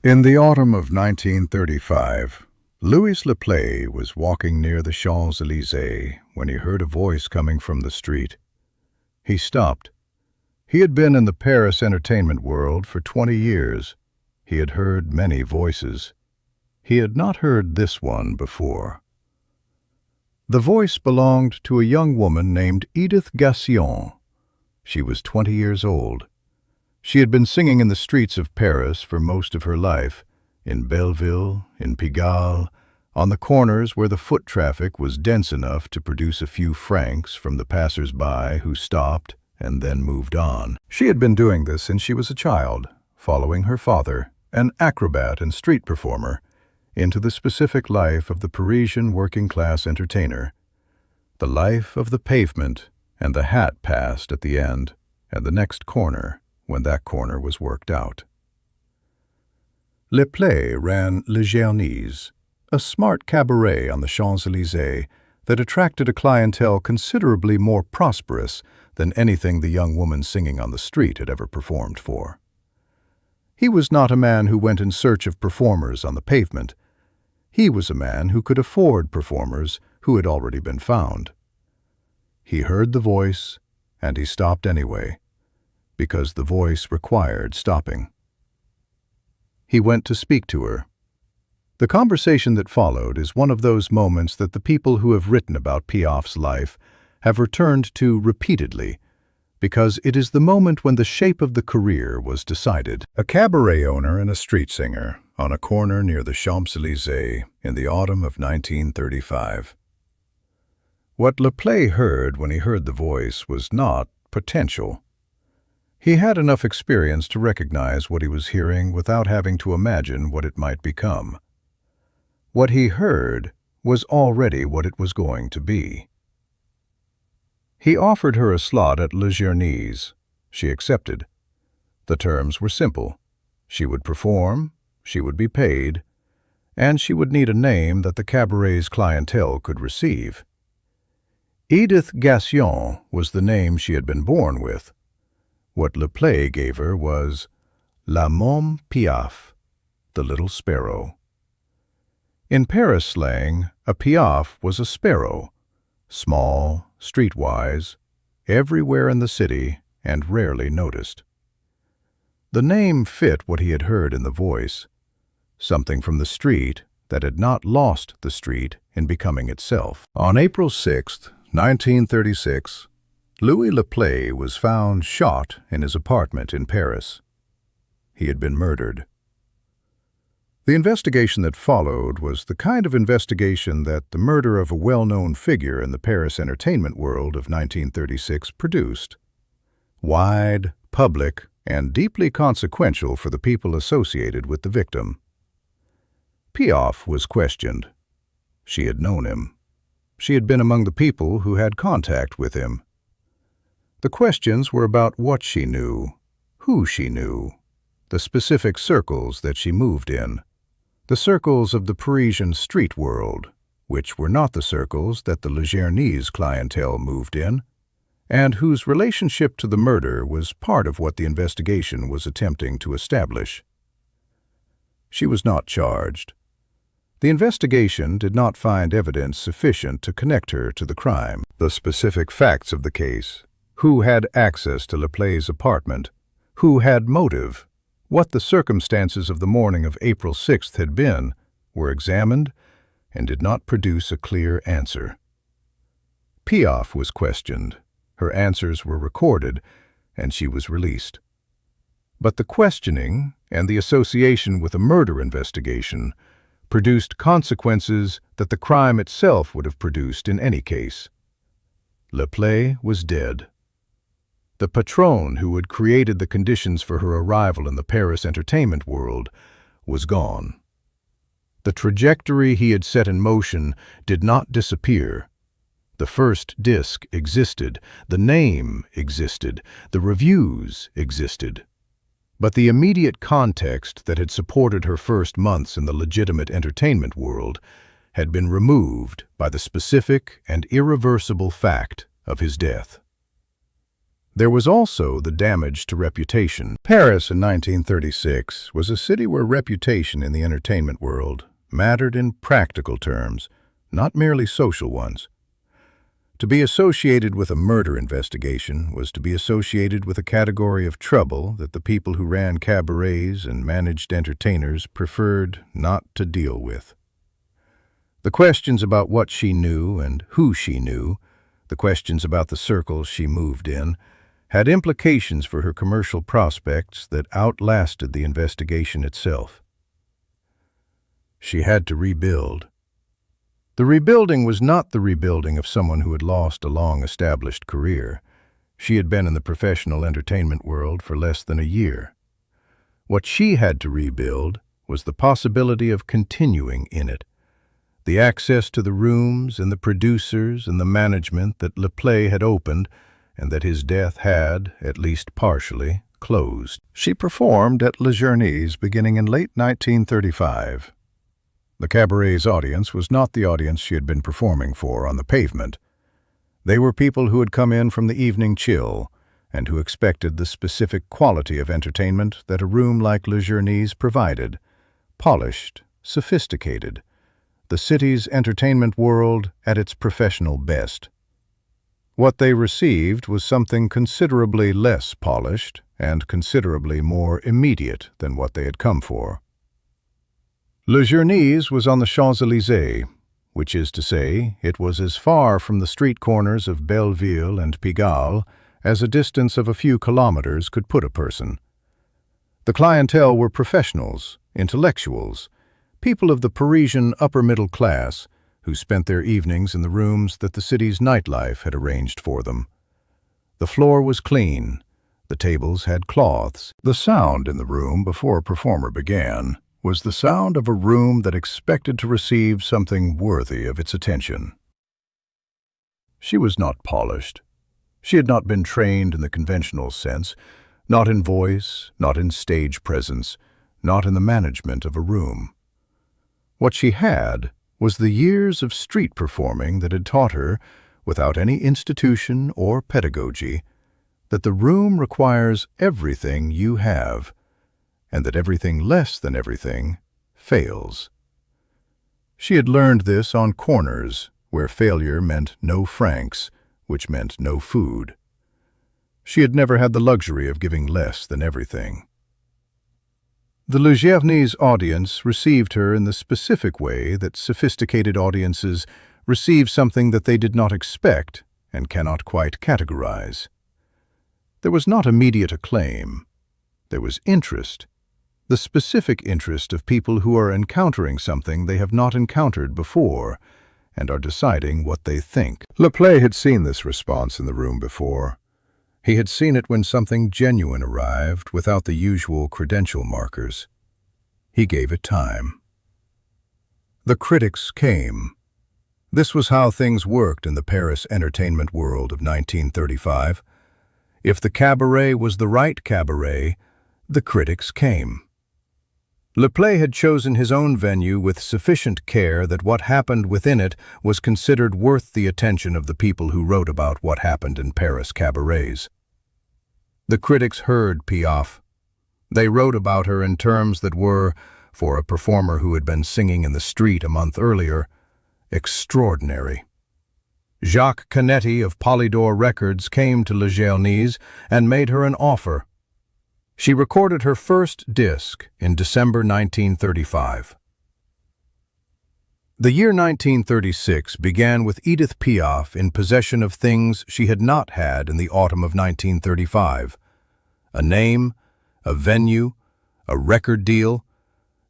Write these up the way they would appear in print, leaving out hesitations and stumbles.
In the autumn of 1935, Louis Le Play was walking near the Champs-Élysées when he heard a voice coming from the street. He stopped. He had been in the Paris entertainment world for 20 years. He had heard many voices. He had not heard this one before. The voice belonged to a young woman named Edith Piaf. She was 20 years old. She had been singing in the streets of Paris for most of her life, in Belleville, in Pigalle, on the corners where the foot traffic was dense enough to produce a few francs from the passers-by who stopped and then moved on. She had been doing this since she was a child, following her father, an acrobat and street performer, into the specific life of the Parisian working-class entertainer, the life of the pavement and the hat passed at the end and the next corner when that corner was worked out. Le Play ran Le Journées, a smart cabaret on the Champs-Élysées that attracted a clientele considerably more prosperous than anything the young woman singing on the street had ever performed for. He was not a man who went in search of performers on the pavement. He was a man who could afford performers who had already been found. He heard the voice, and he stopped anyway, because the voice required stopping. He went to speak to her. The conversation that followed is one of those moments that the people who have written about Piaf's life have returned to repeatedly, because it is the moment when the shape of the career was decided. A cabaret owner and a street singer on a corner near the Champs-Élysées in the autumn of 1935. What Le Play heard when he heard the voice was not potential. He had enough experience to recognize what he was hearing without having to imagine what it might become. What he heard was already what it was going to be. He offered her a slot at Le Journées. She accepted. The terms were simple. She would perform, she would be paid, and she would need a name that the cabaret's clientele could receive. Edith Piaf was the name she had been born with. What Le Play gave her was La Môme Piaf, the little sparrow. In Paris slang, a Piaf was a sparrow, small, streetwise, everywhere in the city, and rarely noticed. The name fit what he had heard in the voice, something from the street that had not lost the street in becoming itself. On April 6, 1936, Louis Le Play was found shot in his apartment in Paris. He had been murdered. The investigation that followed was the kind of investigation that the murder of a well-known figure in the Paris entertainment world of 1936 produced. Wide, public, and deeply consequential for the people associated with the victim. Piaf was questioned. She had known him. She had been among the people who had contact with him. The questions were about what she knew, who she knew, the specific circles that she moved in, the circles of the Parisian street world, which were not the circles that the Le Journées clientele moved in, and whose relationship to the murder was part of what the investigation was attempting to establish. She was not charged. The investigation did not find evidence sufficient to connect her to the crime. The specific facts of the case, who had access to Le Play's apartment, who had motive, what the circumstances of the morning of April 6th had been, were examined and did not produce a clear answer. Piaf was questioned, her answers were recorded, and she was released. But the questioning and the association with a murder investigation produced consequences that the crime itself would have produced in any case. Le Play was dead. The patron who had created the conditions for her arrival in the Paris entertainment world was gone. The trajectory he had set in motion did not disappear. The first disc existed, the name existed, the reviews existed. But the immediate context that had supported her first months in the legitimate entertainment world had been removed by the specific and irreversible fact of his death. There was also the damage to reputation. Paris in 1936 was a city where reputation in the entertainment world mattered in practical terms, not merely social ones. To be associated with a murder investigation was to be associated with a category of trouble that the people who ran cabarets and managed entertainers preferred not to deal with. The questions about what she knew and who she knew, the questions about the circles she moved in, had implications for her commercial prospects that outlasted the investigation itself. She had to rebuild. The rebuilding was not the rebuilding of someone who had lost a long-established career. She had been in the professional entertainment world for less than a year. What she had to rebuild was the possibility of continuing in it, the access to the rooms and the producers and the management that Le Play had opened and that his death had, at least partially, closed. She performed at Le Journey's beginning in late 1935. The cabaret's audience was not the audience she had been performing for on the pavement. They were people who had come in from the evening chill and who expected the specific quality of entertainment that a room like Le Journey's provided, polished, sophisticated, the city's entertainment world at its professional best. What they received was something considerably less polished and considerably more immediate than what they had come for. Le Journey's was on the Champs-Élysées, which is to say, it was as far from the street corners of Belleville and Pigalle as a distance of a few kilometers could put a person. The clientele were professionals, intellectuals, people of the Parisian upper-middle class who spent their evenings in the rooms that the city's nightlife had arranged for them. The floor was clean, the tables had cloths. The sound in the room before a performer began was the sound of a room that expected to receive something worthy of its attention. She was not polished. She had not been trained in the conventional sense, not in voice, not in stage presence, not in the management of a room. What she had was the years of street performing that had taught her, without any institution or pedagogy, that the room requires everything you have, and that everything less than everything fails. She had learned this on corners, where failure meant no francs, which meant no food. She had never had the luxury of giving less than everything. The Le Journey's audience received her in the specific way that sophisticated audiences receive something that they did not expect and cannot quite categorize. There was not immediate acclaim. There was interest, the specific interest of people who are encountering something they have not encountered before and are deciding what they think. Le Play had seen this response in the room before. He had seen it when something genuine arrived without the usual credential markers. He gave it time. The critics came. This was how things worked in the Paris entertainment world of 1935. If the cabaret was the right cabaret, the critics came. Le Play had chosen his own venue with sufficient care that what happened within it was considered worth the attention of the people who wrote about what happened in Paris cabarets. The critics heard Piaf. They wrote about her in terms that were, for a performer who had been singing in the street a month earlier, extraordinary. Jacques Canetti of Polydor Records came to Le Journey's and made her an offer. She recorded her first disc in December 1935. The year 1936 began with Edith Piaf in possession of things she had not had in the autumn of 1935: a name, a venue, a record deal,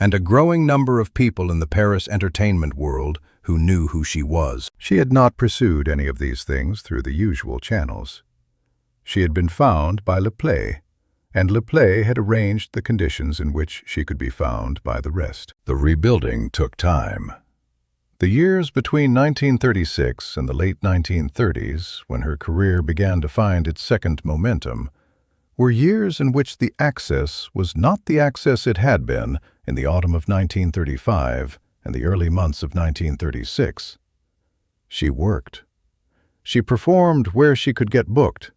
and a growing number of people in the Paris entertainment world who knew who she was. She had not pursued any of these things through the usual channels. She had been found by Le Play, and Le Play had arranged the conditions in which she could be found by the rest. The rebuilding took time. The years between 1936 and the late 1930s, when her career began to find its second momentum, were years in which the access was not the access it had been in the autumn of 1935 and the early months of 1936. She worked. She performed where she could get booked.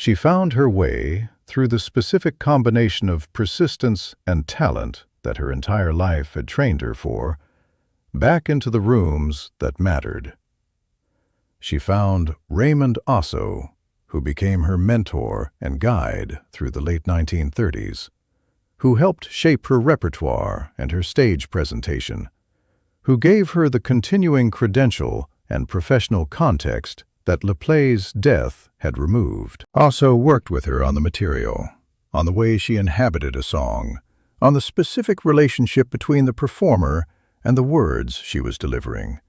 She found her way, through the specific combination of persistence and talent that her entire life had trained her for, back into the rooms that mattered. She found Raymond Osso, who became her mentor and guide through the late 1930s, who helped shape her repertoire and her stage presentation, who gave her the continuing credential and professional context that Le Play's death had removed. Osso worked with her on the material, on the way she inhabited a song, on the specific relationship between the performer and the words she was delivering,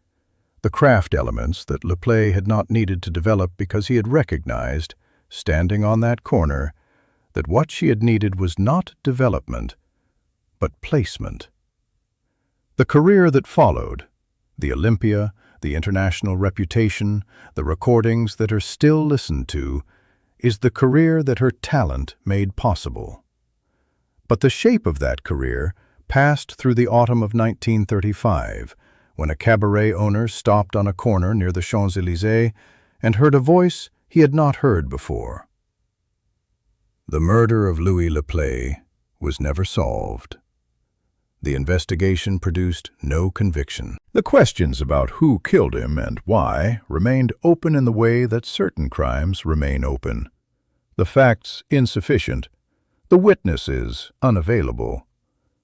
the craft elements that Le Play had not needed to develop because he had recognized, standing on that corner, that what she had needed was not development, but placement. The career that followed, the Olympia, the international reputation, the recordings that are still listened to, is the career that her talent made possible. But the shape of that career passed through the autumn of 1935, when a cabaret owner stopped on a corner near the Champs-Élysées and heard a voice he had not heard before. The murder of Louis Le Play was never solved. The investigation produced no conviction. The questions about who killed him and why remained open in the way that certain crimes remain open. The facts insufficient, the witnesses unavailable,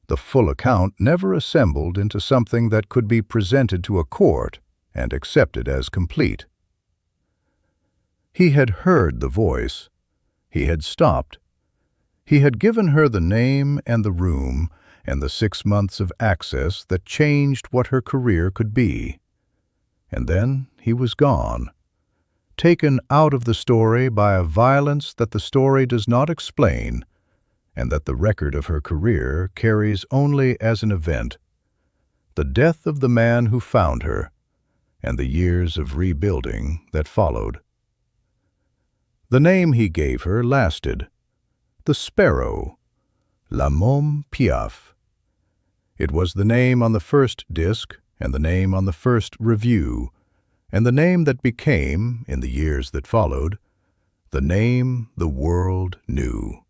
the full account never assembled into something that could be presented to a court and accepted as complete. He had heard the voice. He had stopped. He had given her the name and the room and the 6 months of access that changed what her career could be. And then he was gone, taken out of the story by a violence that the story does not explain and that the record of her career carries only as an event: the death of the man who found her and the years of rebuilding that followed. The name he gave her lasted: the Sparrow, La Edith Piaf. It was the name on the first disc and the name on the first review, and the name that became, in the years that followed, the name the world knew.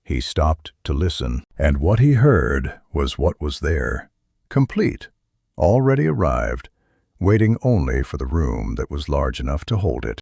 He stopped to listen, and what he heard was what was there, complete, already arrived, waiting only for the room that was large enough to hold it.